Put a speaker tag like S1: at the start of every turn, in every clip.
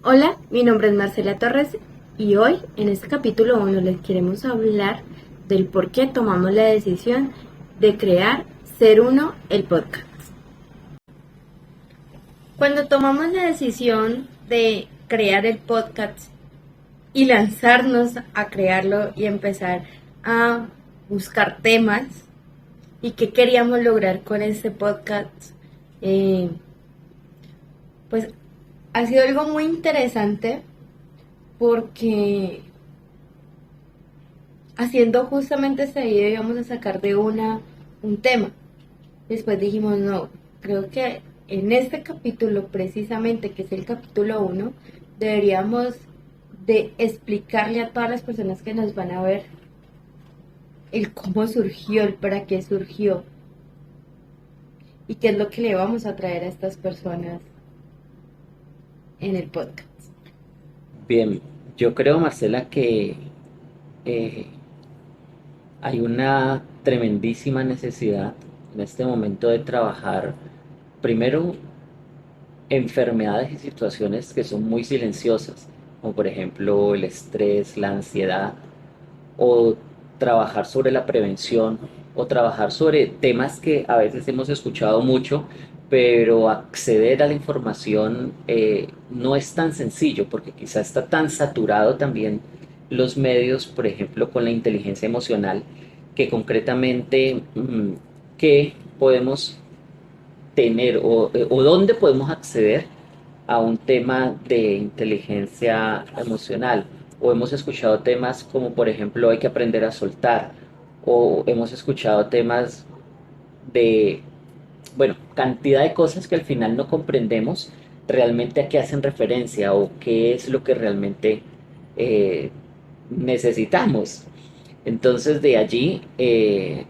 S1: Hola, mi nombre es Marcela Torres y hoy en este capítulo 1 les queremos hablar del por qué tomamos la decisión de crear Ser Uno el podcast. Cuando tomamos la decisión de crear el podcast y lanzarnos a crearlo y empezar a buscar temas y qué queríamos lograr con este podcast, eh, pues ha sido algo muy interesante porque haciendo justamente esta idea íbamos a sacar de un tema. Después dijimos, no, creo que en este capítulo precisamente, que es el capítulo 1, deberíamos de explicarle a todas las personas que nos van a ver el cómo surgió, el para qué surgió y qué es lo que le vamos a traer a estas personas en el podcast.
S2: Bien, yo creo, Marcela, que eh, hay una tremendísima necesidad en este momento de trabajar, primero, enfermedades y situaciones que son muy silenciosas, como por ejemplo el estrés, la ansiedad, o trabajar sobre la prevención, o trabajar sobre temas que a veces hemos escuchado mucho, pero acceder a la información no es tan sencillo, porque quizá está tan saturado también los medios, por ejemplo, con la inteligencia emocional, que concretamente, ¿qué podemos tener o dónde podemos acceder a un tema de inteligencia emocional? O hemos escuchado temas como, por ejemplo, hay que aprender a soltar, o hemos escuchado temas de, bueno, cantidad de cosas que al final no comprendemos realmente a qué hacen referencia o qué es lo que realmente eh, necesitamos. Entonces de allí,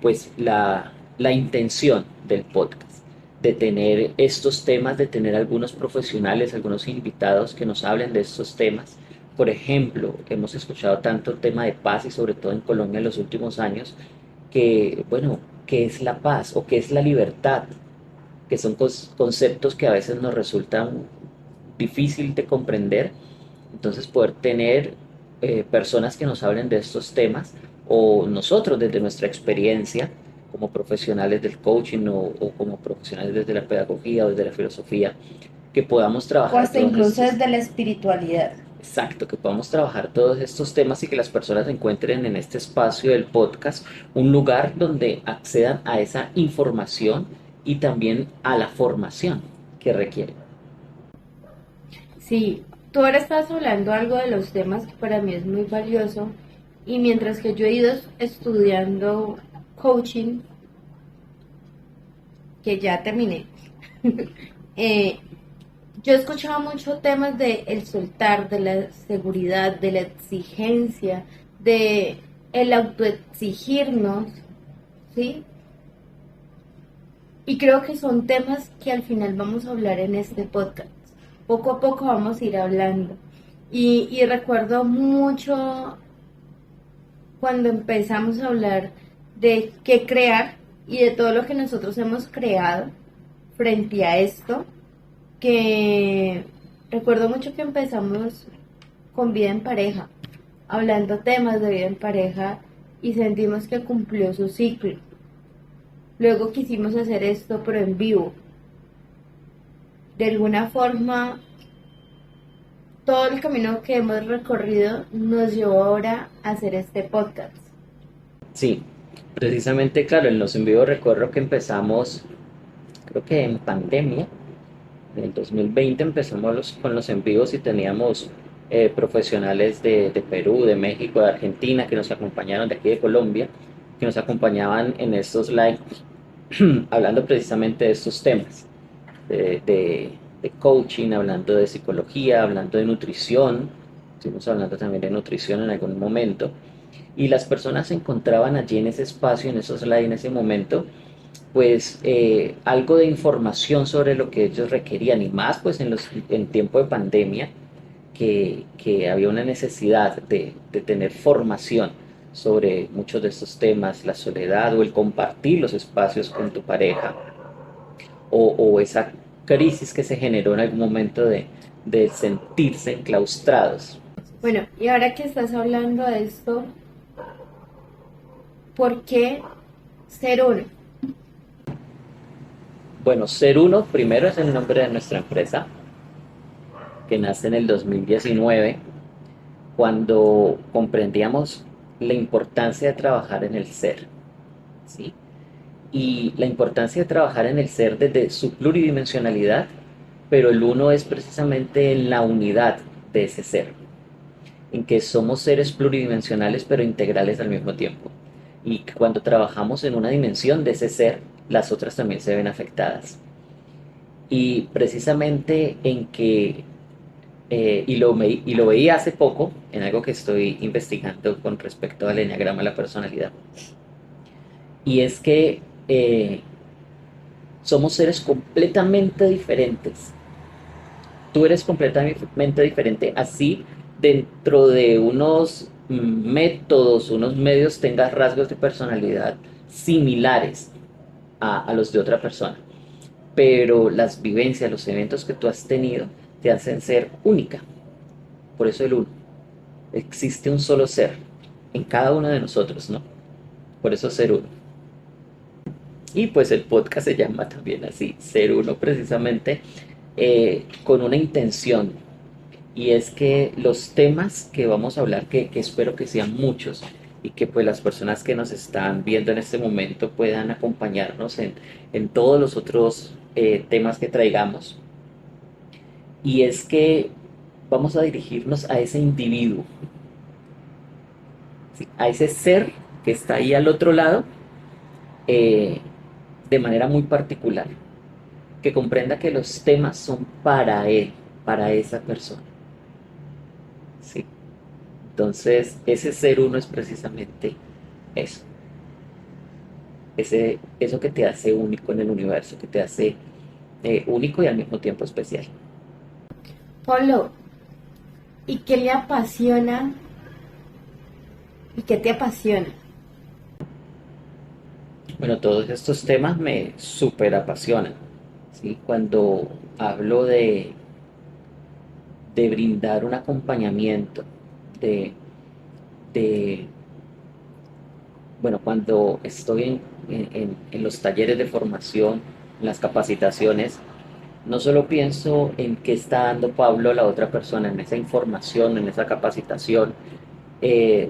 S2: pues la intención del podcast, de tener estos temas, de tener algunos profesionales, algunos invitados que nos hablen de estos temas. Por ejemplo, hemos escuchado tanto el tema de paz y sobre todo en Colombia en los últimos años, que, bueno, ¿qué es la paz o qué es la libertad? Que son conceptos que a veces nos resultan difícil de comprender. Entonces poder tener personas que nos hablen de estos temas o nosotros desde nuestra experiencia como profesionales del coaching o como profesionales desde la pedagogía o desde la filosofía, que podamos
S1: O
S2: trabajar
S1: hasta
S2: todos
S1: incluso
S2: estos,
S1: desde la espiritualidad.
S2: exacto, que podamos trabajar todos estos temas y que las personas encuentren en este espacio del podcast un lugar donde accedan a esa información y también a la formación que requieren.
S1: Sí, tú ahora estás hablando algo de los temas que para mí es muy valioso y mientras que yo he ido estudiando coaching, que ya terminé, eh, yo he escuchado mucho temas de el soltar, de la seguridad, de la exigencia, de el autoexigirnos, ¿sí? Y creo que son temas que al final vamos a hablar en este podcast. Poco a poco vamos a ir hablando. Y recuerdo mucho cuando empezamos a hablar de qué crear y de todo lo que nosotros hemos creado frente a esto, que recuerdo mucho que empezamos con vida en pareja, hablando temas de vida en pareja y sentimos que cumplió su ciclo. Luego quisimos hacer esto pero en vivo. De alguna forma, todo el camino que hemos recorrido nos llevó ahora a hacer este podcast.
S2: Sí, precisamente, claro, en los en vivo recuerdo que empezamos, creo que en pandemia, en el 2020 empezamos con los en vivos y teníamos profesionales de Perú, de México, de Argentina, que nos acompañaron de aquí de Colombia, que nos acompañaban en estos live hablando precisamente de estos temas, de coaching, hablando de psicología, hablando de nutrición, estuvimos hablando también de nutrición en algún momento, y las personas se encontraban allí en ese espacio, en esos live, en ese momento, pues algo de información sobre lo que ellos requerían y más pues en tiempo de pandemia que había una necesidad de tener formación sobre muchos de estos temas, la soledad o el compartir los espacios con tu pareja o esa crisis que se generó en algún momento de sentirse enclaustrados.
S1: Bueno, y ahora que estás hablando de esto, ¿por qué ser uno?
S2: Bueno, Ser Uno primero es el nombre de nuestra empresa, que nace en el 2019, cuando comprendíamos la importancia de trabajar en el ser, ¿sí? Y la importancia de trabajar en el ser desde su pluridimensionalidad, pero el uno es precisamente en la unidad de ese ser, en que somos seres pluridimensionales pero integrales al mismo tiempo. Y que cuando trabajamos en una dimensión de ese ser, las otras también se ven afectadas. Y precisamente en que, y lo veía hace poco en algo que estoy investigando con respecto al enneagrama de la personalidad, y es que somos seres completamente diferentes. Tú eres completamente diferente, así dentro de unos métodos, unos medios tengas rasgos de personalidad similares a los de otra persona, pero las vivencias, los eventos que tú has tenido te hacen ser única. Por eso el uno. Existe un solo ser en cada uno de nosotros, ¿no? Por eso ser uno. Y pues el podcast se llama también así, Ser Uno, precisamente con una intención. Y es que los temas que vamos a hablar, que espero que sean muchos, y que pues las personas que nos están viendo en este momento puedan acompañarnos en todos los otros temas que traigamos. Y es que vamos a dirigirnos a ese individuo, ¿sí? A ese ser que está ahí al otro lado, eh, de manera muy particular, que comprenda que los temas son para él, para esa persona, ¿sí? Entonces, ese ser uno es precisamente eso, eso que te hace único en el universo, que te hace único y al mismo tiempo especial.
S1: Pablo, ¿y qué le apasiona y qué te apasiona?
S2: Bueno, todos estos temas me súper apasionan, ¿sí? Cuando hablo de brindar un acompañamiento, de, de bueno, cuando estoy en los talleres de formación, en las capacitaciones, no solo pienso en qué está dando Pablo a la otra persona, en esa información, en esa capacitación,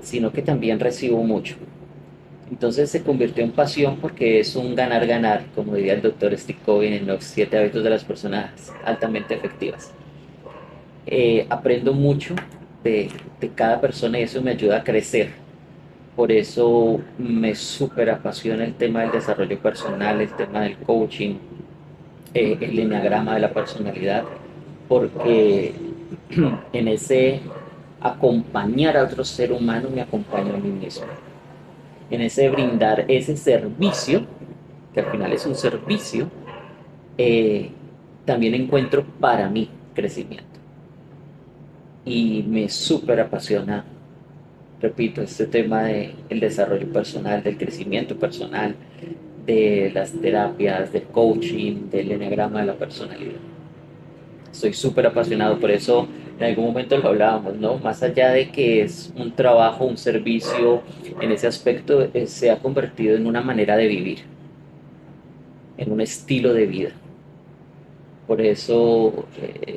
S2: sino que también recibo mucho. Entonces se convirtió en pasión porque es un ganar-ganar, como diría el doctor Steve Covey en los 7 hábitos de las personas altamente efectivas. Aprendo mucho de cada persona y eso me ayuda a crecer. Por eso me súper apasiona el tema del desarrollo personal, el tema del coaching, el enneagrama de la personalidad, porque en ese acompañar a otro ser humano me acompaño a mí mismo. En ese brindar ese servicio, que al final es un servicio, eh, también encuentro para mí crecimiento. Y me súper apasiona, repito, este tema del desarrollo personal, del crecimiento personal, de las terapias, del coaching, del enneagrama de la personalidad. Estoy súper apasionado, por eso en algún momento lo hablábamos, ¿no? Más allá de que es un trabajo, un servicio, en ese aspecto se ha convertido en una manera de vivir, en un estilo de vida. Por eso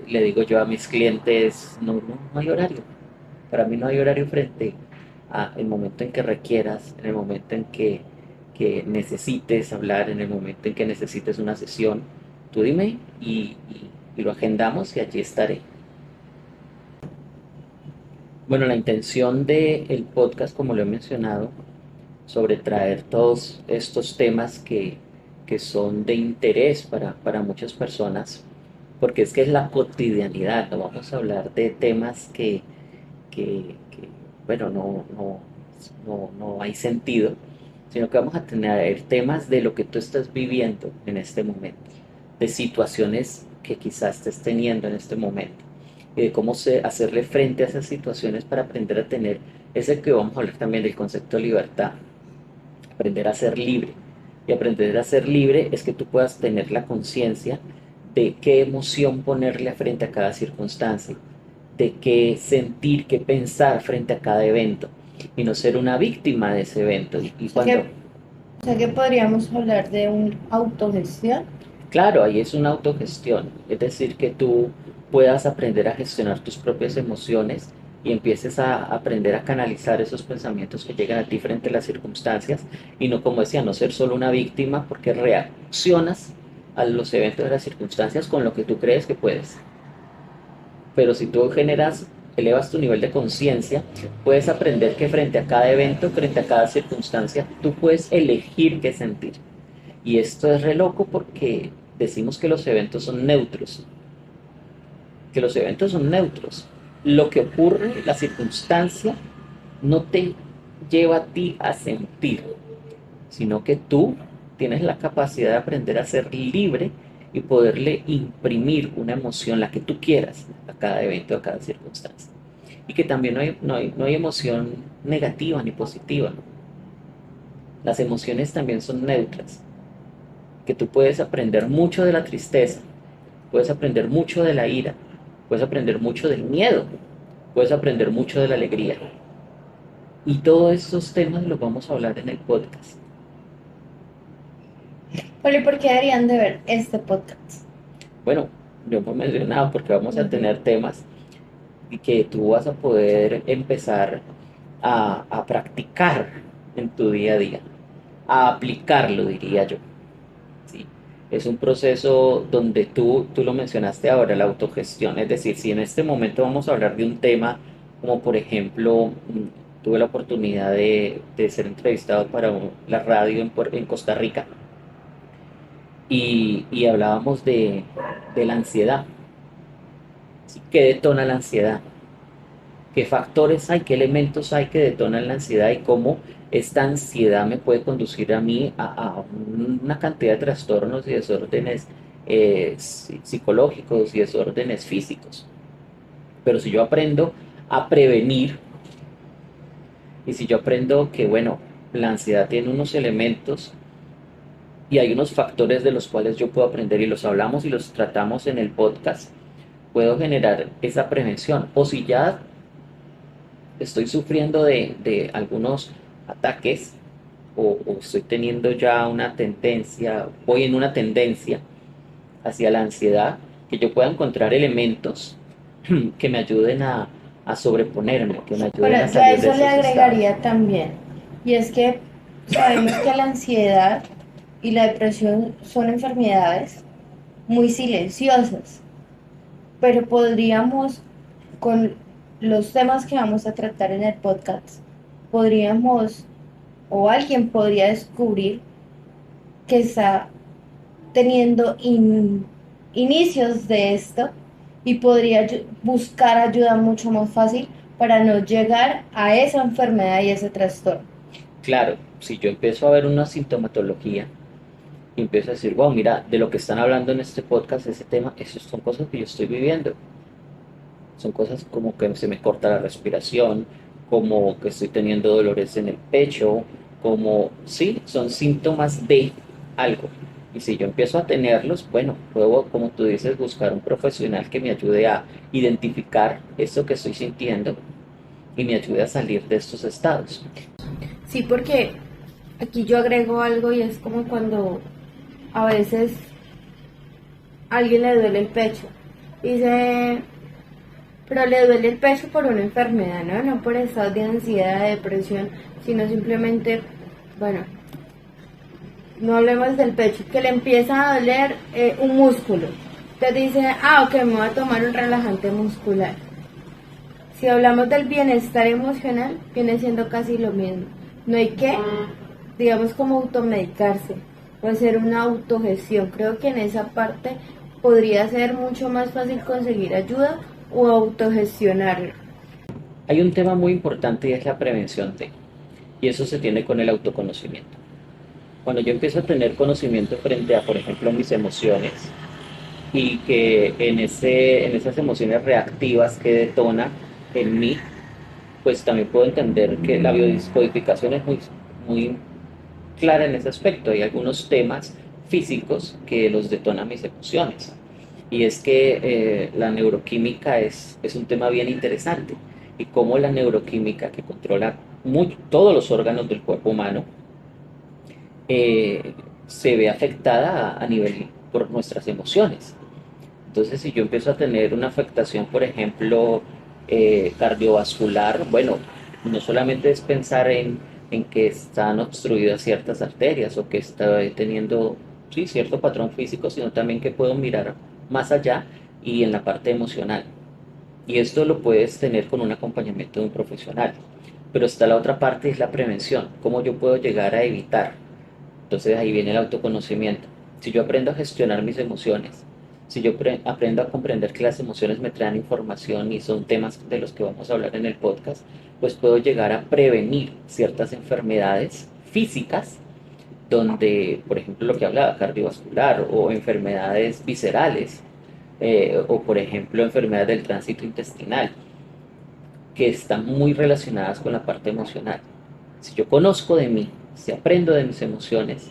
S2: le digo yo a mis clientes, no hay horario. Para mí no hay horario frente a el momento en que requieras, en el momento en que necesites hablar, en el momento en que necesites una sesión. Tú dime y lo agendamos y allí estaré. Bueno, la intención del podcast, como lo he mencionado, sobre traer todos estos temas que son de interés para muchas personas, porque es que es la cotidianidad, no vamos a hablar de temas que, bueno, no hay sentido, sino que vamos a tener temas de lo que tú estás viviendo en este momento, de situaciones que quizás estés teniendo en este momento, y de cómo hacerle frente a esas situaciones para aprender a tener, ese que vamos a hablar también del concepto de libertad, aprender a ser libre. Y aprender a ser libre es que tú puedas tener la conciencia de qué emoción ponerle frente a cada circunstancia, de qué sentir, qué pensar frente a cada evento y no ser una víctima de ese evento. Y
S1: O sea que,
S2: cuando,
S1: o sea que podríamos hablar de un autogestión.
S2: claro, ahí es una autogestión, es decir, que tú puedas aprender a gestionar tus propias emociones y empieces a aprender a canalizar esos pensamientos que llegan a ti frente a las circunstancias y no, como decía, no ser solo una víctima porque reaccionas a los eventos de las circunstancias con lo que tú crees que puedes. Pero si tú generas, elevas tu nivel de conciencia, puedes aprender que frente a cada evento, frente a cada circunstancia, tú puedes elegir qué sentir. Y esto es re loco porque decimos que los eventos son neutros, que los eventos son neutros. Lo que ocurre, la circunstancia, no te lleva a ti a sentir, sino que tú tienes la capacidad de aprender a ser libre y poderle imprimir una emoción, la que tú quieras, a cada evento, a cada circunstancia. Y que también no hay emoción negativa ni positiva. Las emociones también son neutras, que tú puedes aprender mucho de la tristeza, puedes aprender mucho de la ira, puedes aprender mucho del miedo, puedes aprender mucho de la alegría. Y todos estos temas los vamos a hablar en el podcast.
S1: Bueno, ¿y por qué deberían de ver este podcast?
S2: Bueno, yo hemos mencionado porque vamos a
S1: Ujú.
S2: tener temas y que tú vas a poder empezar a practicar en tu día a día, a aplicarlo, diría yo. ¿Sí? Es un proceso donde tú lo mencionaste ahora, la autogestión. Es decir, si en este momento vamos a hablar de un tema como por ejemplo, tuve la oportunidad de ser entrevistado para la radio en Costa Rica y hablábamos de la ansiedad. ¿Sí? ¿Qué detona la ansiedad? ¿Qué factores hay, qué elementos hay que detonan la ansiedad y cómo esta ansiedad me puede conducir a mí a una cantidad de trastornos y desórdenes psicológicos y desórdenes físicos? Pero si yo aprendo a prevenir y si yo aprendo que, bueno, la ansiedad tiene unos elementos y hay unos factores de los cuales yo puedo aprender y los hablamos y los tratamos en el podcast, puedo generar esa prevención. O si ya estoy sufriendo de algunos ataques o estoy teniendo ya una tendencia, voy en una tendencia hacia la ansiedad, que yo pueda encontrar elementos que me ayuden a sobreponerme, que me
S1: Bueno,
S2: ayuden a
S1: yo a
S2: salir de
S1: eso le
S2: esos estados.
S1: agregaría también, y es que sabemos que la ansiedad y la depresión son enfermedades muy silenciosas, pero podríamos, con los temas que vamos a tratar en el podcast, podríamos, o alguien podría descubrir que está teniendo inicios de esto y podría buscar ayuda mucho más fácil para no llegar a esa enfermedad y ese trastorno.
S2: Claro, si yo empiezo a ver una sintomatología y empiezo a decir, wow, mira, de lo que están hablando en este podcast, ese tema, esas son cosas que yo estoy viviendo. Son cosas como que se me corta la respiración, como que estoy teniendo dolores en el pecho, como, sí, son síntomas de algo. Y si yo empiezo a tenerlos, bueno, puedo, como tú dices, buscar un profesional que me ayude a identificar esto que estoy sintiendo y me ayude a salir de estos estados.
S1: Sí, porque aquí yo agrego algo y es como cuando a veces a alguien le duele el pecho. Dice, pero le duele el pecho por una enfermedad, ¿no? No por estados de ansiedad, de depresión, sino simplemente, bueno, no hablemos del pecho, que le empieza a doler un músculo. Entonces dice, ah, ok, me voy a tomar un relajante muscular. Si hablamos del bienestar emocional, viene siendo casi lo mismo. No hay que, digamos, como automedicarse o hacer una autogestión. Creo que en esa parte podría ser mucho más fácil conseguir ayuda o autogestionarlo.
S2: Hay un tema muy importante y es la prevención de, y eso se tiene con el autoconocimiento. Cuando yo empiezo a tener conocimiento frente a, por ejemplo, mis emociones, y que en esas emociones reactivas que detona en mí, pues también puedo entender que la biodescodificación es muy clara en ese aspecto. Hay algunos temas físicos que los detonan mis emociones. y es que la neuroquímica es un tema bien interesante y cómo la neuroquímica que controla todos los órganos del cuerpo humano eh, se ve afectada a nivel por nuestras emociones. Entonces, si yo empiezo a tener una afectación, por ejemplo, cardiovascular, bueno, no solamente es pensar en que están obstruidas ciertas arterias o que está teniendo, sí, cierto patrón físico, sino también que puedo mirar más allá y en la parte emocional. Y esto lo puedes tener con un acompañamiento de un profesional. Pero está la otra parte, es la prevención, cómo yo puedo llegar a evitar. Entonces ahí viene el autoconocimiento. Si yo aprendo a gestionar mis emociones, si yo aprendo a comprender que las emociones me traen información y son temas de los que vamos a hablar en el podcast, pues puedo llegar a prevenir ciertas enfermedades físicas donde, por ejemplo, lo que hablaba, cardiovascular o enfermedades viscerales, o por ejemplo enfermedades del tránsito intestinal, que están muy relacionadas con la parte emocional. Si yo conozco de mí, si aprendo de mis emociones,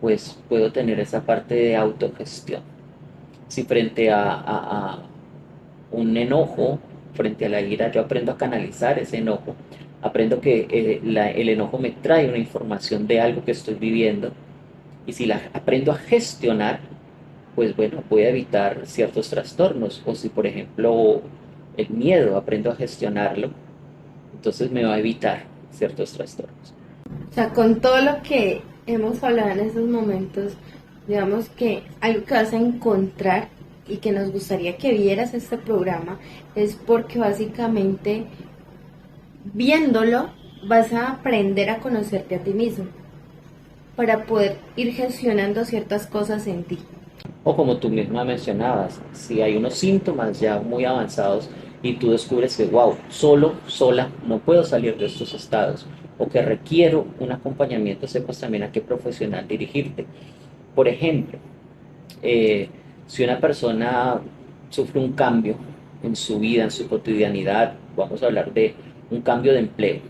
S2: pues puedo tener esa parte de autogestión. Si frente a un enojo, frente a la ira, yo aprendo a canalizar ese enojo, aprendo que el enojo me trae una información de algo que estoy viviendo, y si la aprendo a gestionar, pues bueno, voy a evitar ciertos trastornos. O si por ejemplo el miedo aprendo a gestionarlo, entonces me va a evitar ciertos trastornos.
S1: O sea, con todo lo que hemos hablado en estos momentos, digamos que algo que vas a encontrar y que nos gustaría que vieras este programa es porque básicamente viéndolo vas a aprender a conocerte a ti mismo para poder ir gestionando ciertas cosas en ti.
S2: O como tú misma mencionabas, si hay unos síntomas ya muy avanzados y tú descubres que, wow, sola, no puedo salir de estos estados o que requiero un acompañamiento, sepas también a qué profesional dirigirte. Por ejemplo, eh, si una persona sufre un cambio en su vida, en su cotidianidad, vamos a hablar de un cambio de empleo,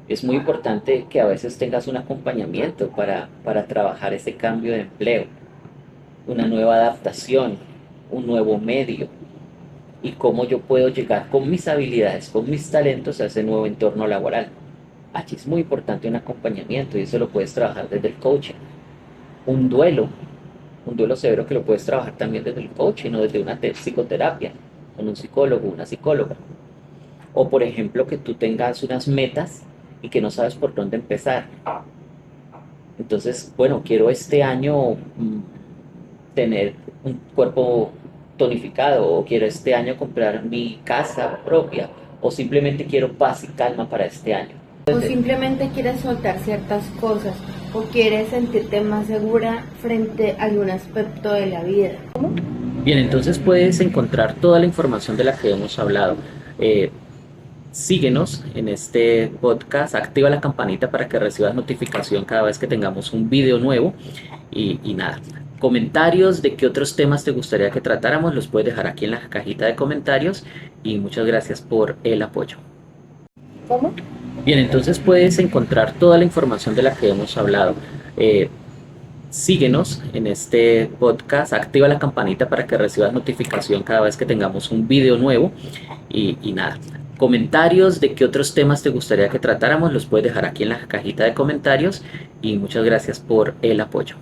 S2: es muy importante que a veces tengas un acompañamiento para trabajar ese cambio de empleo, una nueva adaptación, un nuevo medio y cómo yo puedo llegar con mis habilidades, con mis talentos a ese nuevo entorno laboral. Aquí es muy importante un acompañamiento y eso lo puedes trabajar desde el coaching. Un duelo, un duelo severo que lo puedes trabajar también desde el coaching o desde una psicoterapia, con un psicólogo, una psicóloga. O por ejemplo que tú tengas unas metas y que no sabes por dónde empezar. Entonces, bueno, quiero este año tener un cuerpo tonificado o quiero este año comprar mi casa propia o simplemente quiero paz y calma para este año.
S1: O simplemente quieres soltar ciertas cosas o quieres sentirte más segura frente a algún aspecto de la vida.
S2: Bien, entonces puedes encontrar toda la información de la que hemos hablado. Síguenos en este podcast, activa la campanita para que recibas notificación cada vez que tengamos un video nuevo y nada. Comentarios de qué otros temas te gustaría que tratáramos los puedes dejar aquí en la cajita de comentarios y muchas gracias por el apoyo.
S1: ¿Cómo?
S2: Bien, entonces puedes encontrar toda la información de la que hemos hablado. Síguenos en este podcast, activa la campanita para que recibas notificación cada vez que tengamos un video nuevo y nada. Comentarios de qué otros temas te gustaría que tratáramos los puedes dejar aquí en la cajita de comentarios y muchas gracias por el apoyo.